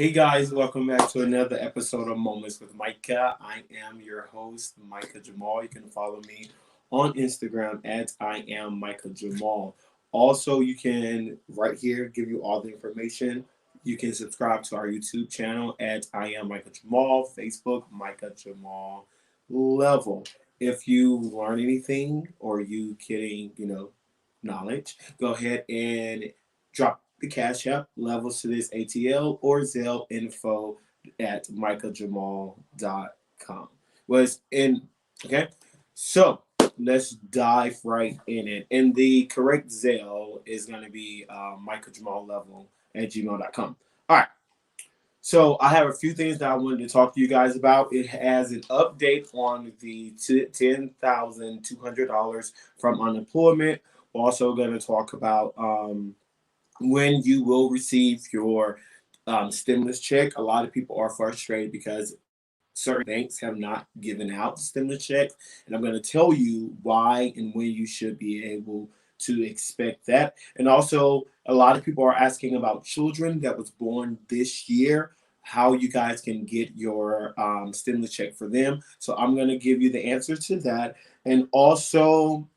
Hey guys, welcome back to another episode of Moments with Micah. I am your host, Micah-Jamal. You can follow me on Instagram at I am Micah-Jamal. Also, you can right here give you all the information. You can subscribe to our YouTube channel at I am Micah-Jamal, Facebook Micah-Jamal Level. If you learn anything or you getting, knowledge, go ahead and drop the Cash App levels to this ATL or Zelle info at micahjamal.com. Was in okay. So let's dive right in it. And the correct Zelle is going to be micahjamallevel at gmail.com. All right. So I have a few things that I wanted to talk to you guys about. It has an update on the $10,200 from unemployment. Also going to talk about when you will receive your stimulus check. A lot of people are frustrated because certain banks have not given out stimulus checks, and I'm going to tell you why and when you should be able to expect that. And also, a lot of people are asking about children that was born this year, how you guys can get your stimulus check for them. So I'm going to give you the answer to that, and also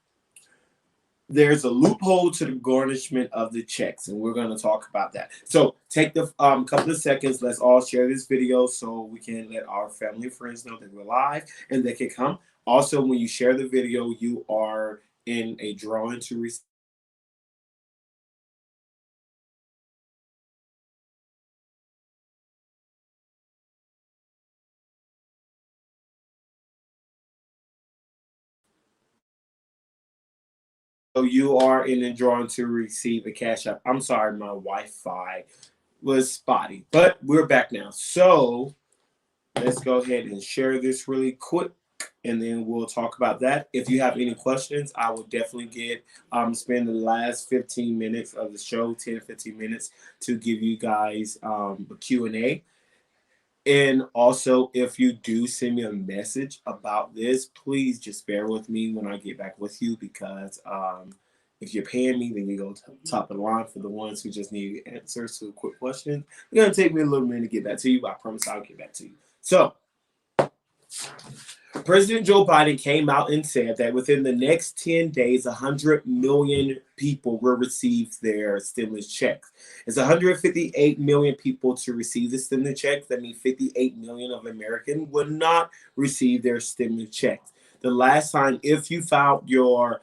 there's a loophole to the garnishment of the checks, and we're going to talk about that. So take the couple of seconds. Let's all share this video so we can let our family and friends know that we're live and they can come. Also, when you share the video, you are in a drawing to receive. So you are in a drawing to receive a cash app. I'm sorry, my Wi-Fi was spotty, but we're back now. So let's go ahead and share this really quick, and then we'll talk about that. If you have any questions, I will definitely spend the last 15 minutes of the show, 10 to 15 minutes, to give you guys a Q&A. And also, if you do send me a message about this, please just bear with me when I get back with you, because if you're paying me, then you go top of the line. For the ones who just need answers to a quick question, it's going to take me a little minute to get back to you, but I promise I'll get back to you. So, President Joe Biden came out and said that within the next 10 days, 100 million people will receive their stimulus checks. It's 158 million people to receive the stimulus checks. That means 58 million of Americans would not receive their stimulus checks. The last time, if you filed your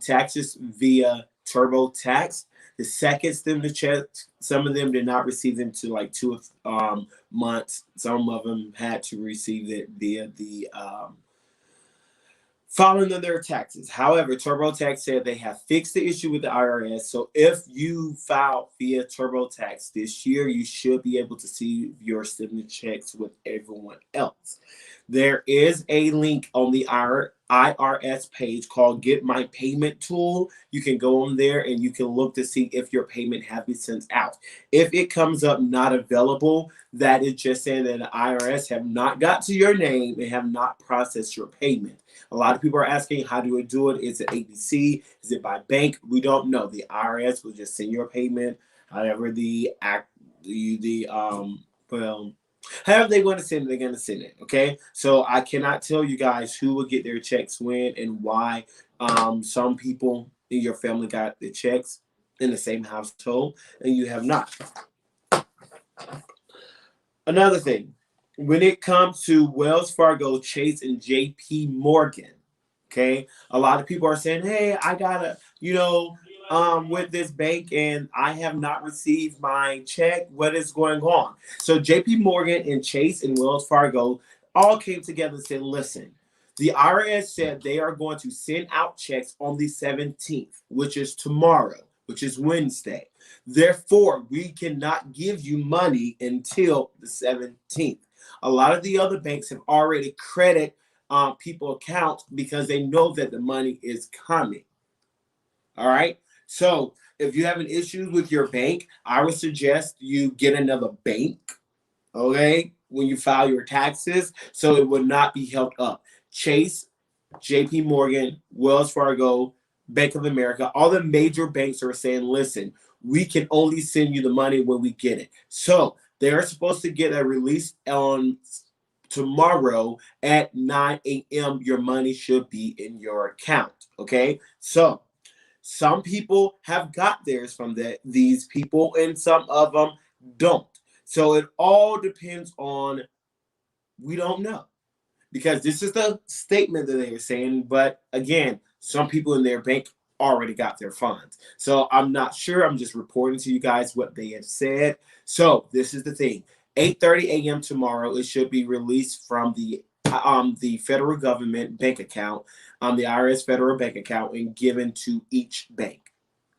taxes via TurboTax, the second stimulus check, some of them did not receive them to like 2 months. Some of them had to receive it via the filing of their taxes. However, TurboTax said they have fixed the issue with the IRS. So if you file via TurboTax this year, you should be able to see your stimulus checks with everyone else. There is a link on the IRS page called Get My Payment Tool. You can go on there and you can look to see if your payment has been sent out. If it comes up not available, that is just saying that the IRS have not got to your name and have not processed your payment. A lot of people are asking, how do we do it? Is it ABC? Is it by bank? We don't know. The IRS will just send your payment. However, however they want to send it, they're going to send it. Okay, so I cannot tell you guys who will get their checks when and why. Some people in your family got the checks in the same household, and you have not. Another thing, when it comes to Wells Fargo, Chase, and JP Morgan, okay, a lot of people are saying, hey, I gotta, with this bank and I have not received my check. What is going on? So JP Morgan and Chase and Wells Fargo all came together and said, listen, the IRS said they are going to send out checks on the 17th, which is tomorrow, which is Wednesday. Therefore, we cannot give you money until the 17th. A lot of the other banks have already credited people accounts because they know that the money is coming. All right. So if you have an issue with your bank, I would suggest you get another bank, okay, when you file your taxes, so it will not be held up. Chase, JP Morgan, Wells Fargo, Bank of America, all the major banks are saying, listen, we can only send you the money when we get it. So They're supposed to get a release on tomorrow at 9 a.m. Your money should be in your account. Okay, so some people have got theirs from these people, and some of them don't. So it all depends on, we don't know, because this is the statement that they were saying. But again, some people in their bank already got their funds. So I'm not sure. I'm just reporting to you guys what they have said. So this is the thing. 8:30 a.m. tomorrow, it should be released from the federal government bank account, the IRS federal bank account, and given to each bank.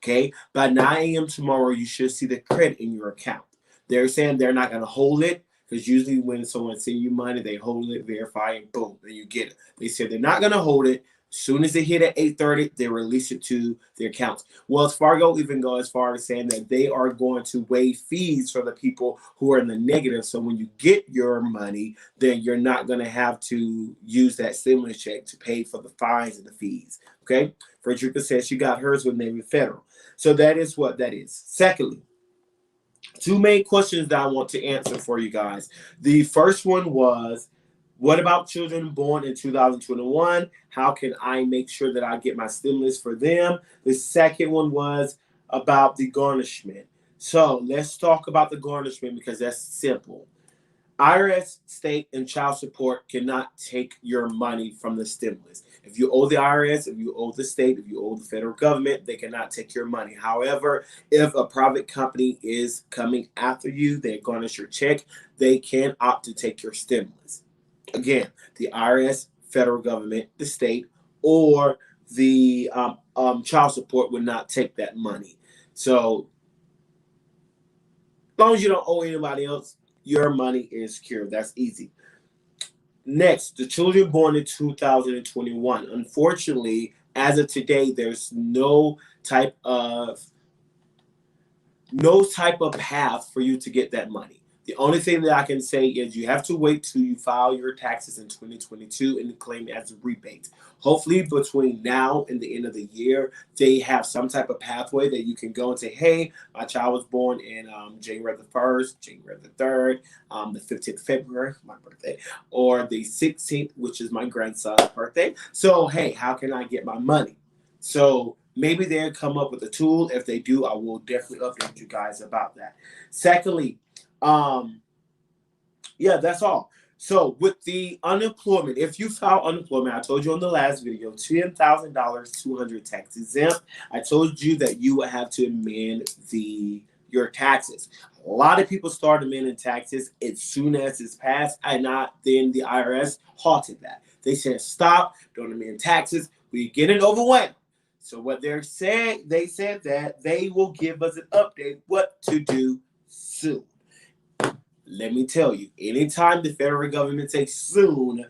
Okay, by 9 a.m. tomorrow, you should see the credit in your account. They're saying they're not going to hold it, because usually when someone sends you money, they hold it, verify it, boom, and you get it. They said they're not going to hold it. As soon as they hit at 8:30, they release it to their accounts. Wells Fargo even go as far as saying that they are going to waive fees for the people who are in the negative. So when you get your money, then you're not going to have to use that stimulus check to pay for the fines and the fees. Okay? Frederica says she got hers with Navy Federal. So that is what that is. Secondly, two main questions that I want to answer for you guys. The first one was, what about children born in 2021? How can I make sure that I get my stimulus for them? The second one was about the garnishment. So let's talk about the garnishment, because that's simple. IRS, state, and child support cannot take your money from the stimulus. If you owe the IRS, if you owe the state, if you owe the federal government, they cannot take your money. However, if a private company is coming after you, they're garnish your check, they can opt to take your stimulus. Again, the IRS, federal government, the state, or the child support would not take that money. So, as long as you don't owe anybody else, your money is secure. That's easy. Next, the children born in 2021. Unfortunately, as of today, there's no type of path for you to get that money. The only thing that I can say is you have to wait till you file your taxes in 2022 and claim it as a rebate. Hopefully, between now and the end of the year, they have some type of pathway that you can go and say, hey, my child was born in January the 1st, January the 3rd, the 15th of February, my birthday, or the 16th, which is my grandson's birthday. So, hey, how can I get my money? So, maybe they'll come up with a tool. If they do, I will definitely update you guys about that. Secondly, yeah, that's all. So with the unemployment, if you file unemployment, I told you on the last video, $10,000, 200 tax exempt. I told you that you would have to amend your taxes. A lot of people start amending taxes as soon as it's passed, and then the IRS halted that. They said, stop, don't amend taxes. We get it overwhelmed. So what they said that they will give us an update what to do soon. Let me tell you, anytime the federal government says soon,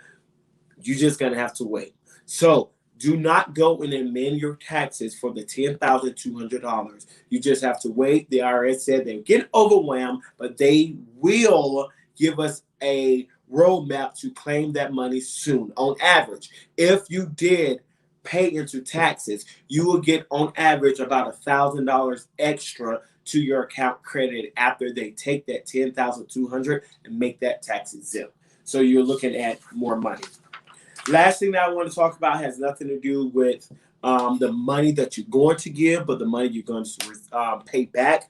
you're just going to have to wait. So do not go and amend your taxes for the $10,200. You just have to wait. The IRS said they're getting overwhelmed, but they will give us a roadmap to claim that money soon. On average, if you did pay into taxes, you will get on average about $1,000 extra to your account credited after they take that $10,200 and make that tax exempt. So you're looking at more money. Last thing that I want to talk about has nothing to do with the money that you're going to give, but the money you're going to pay back.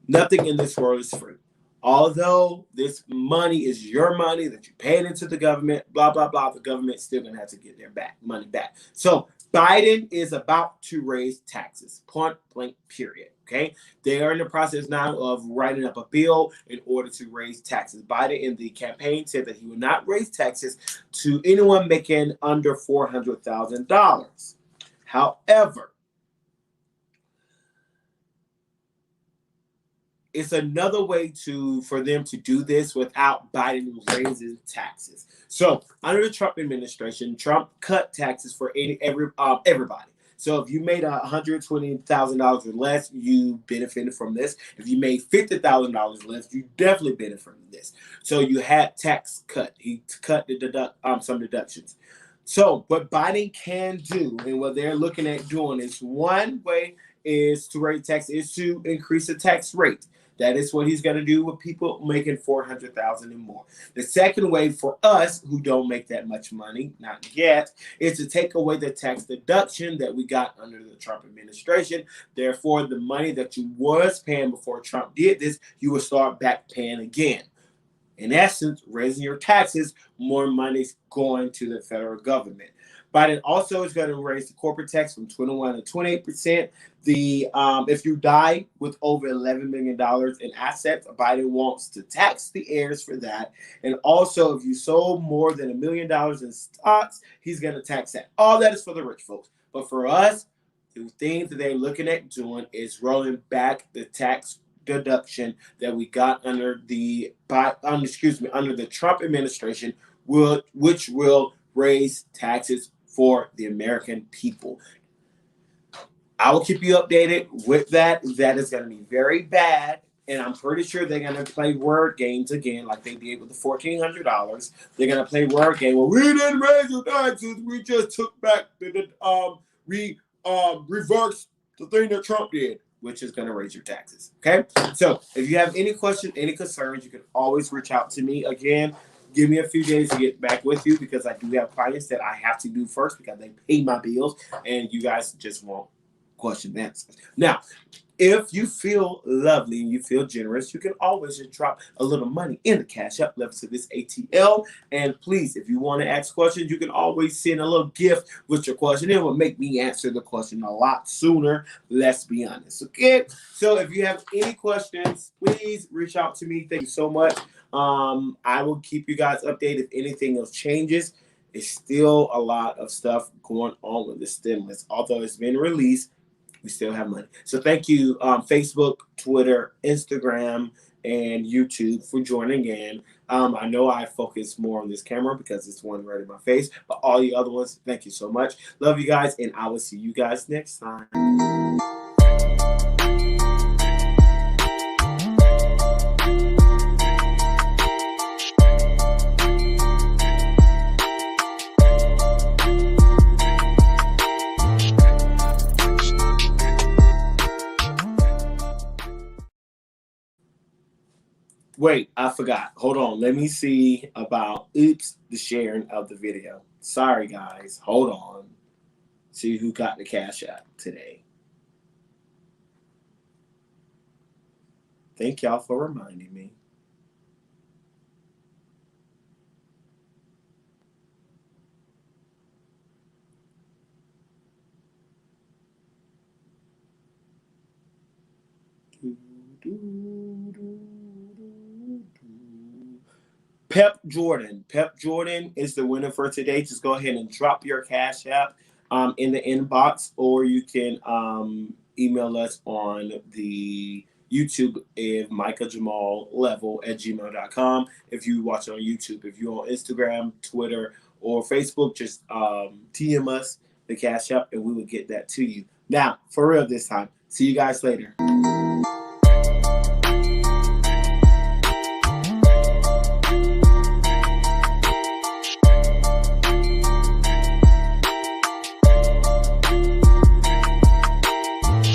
Nothing in this world is free. Although this money is your money that you paid into the government, blah, blah, blah, the government's still going to have to get their money back. So Biden is about to raise taxes, point blank, period. Okay, they are in the process now of writing up a bill in order to raise taxes. Biden in the campaign said that he would not raise taxes to anyone making under $400,000. However, it's another way for them to do this without Biden raising taxes. So under the Trump administration, Trump cut taxes for everybody. So if you made $120,000 or less, you benefited from this. If you made $50,000 less, you definitely benefited from this. So you had tax cut. He cut some deductions. So what Biden can do, and what they're looking at doing, is one way is to raise taxes, is to increase the tax rate. That is what he's going to do with people making $400,000 and more. The second way for us who don't make that much money, not yet, is to take away the tax deduction that we got under the Trump administration. Therefore, the money that you was paying before Trump did this, you will start back paying again. In essence, raising your taxes, more money's going to the federal government. Biden also is going to raise the corporate tax from 21 to 28%. If you die with over $11 million in assets, Biden wants to tax the heirs for that. And also, if you sold more than $1 million in stocks, he's going to tax that. All that is for the rich folks. But for us, the things that they're looking at doing is rolling back the tax deduction that we got under the Trump administration, which will raise taxes for the American people. I will keep you updated with that. That is going to be very bad, and I'm pretty sure they're going to play word games again, like they did with the $1,400. They're going to play word game. Well, we didn't raise your taxes. We just took back reversed the thing that Trump did, which is going to raise your taxes. Okay? So if you have any questions, any concerns, you can always reach out to me. Again, give me a few days to get back with you because I do have clients that I have to do first because they pay my bills, and you guys just won't question and answers. Now, if you feel lovely and you feel generous, you can always just drop a little money in the Cash App left to this ATL. And please, if you want to ask questions, you can always send a little gift with your question. It will make me answer the question a lot sooner. Let's be honest. Okay. So if you have any questions, please reach out to me. Thank you so much. I will keep you guys updated if anything else changes. It's still a lot of stuff going on with the stimulus. Although it's been released, we still have money. So thank you, Facebook, Twitter, Instagram, and YouTube for joining in. I know I focus more on this camera because it's one right in my face, but all the other ones, thank you so much. Love you guys, and I will see you guys next time. Wait, I forgot. Hold on. Let me see about the sharing of the video. Sorry, guys. Hold on. See who got the Cash App today. Thank y'all for reminding me. Pep Jordan. Pep Jordan is the winner for today. Just go ahead and drop your Cash App in the inbox, or you can email us on the YouTube at Micah-Jamal level at gmail.com. If you watch it on YouTube, if you're on Instagram, Twitter, or Facebook, just TM us the Cash App and we will get that to you. Now, for real this time. See you guys later.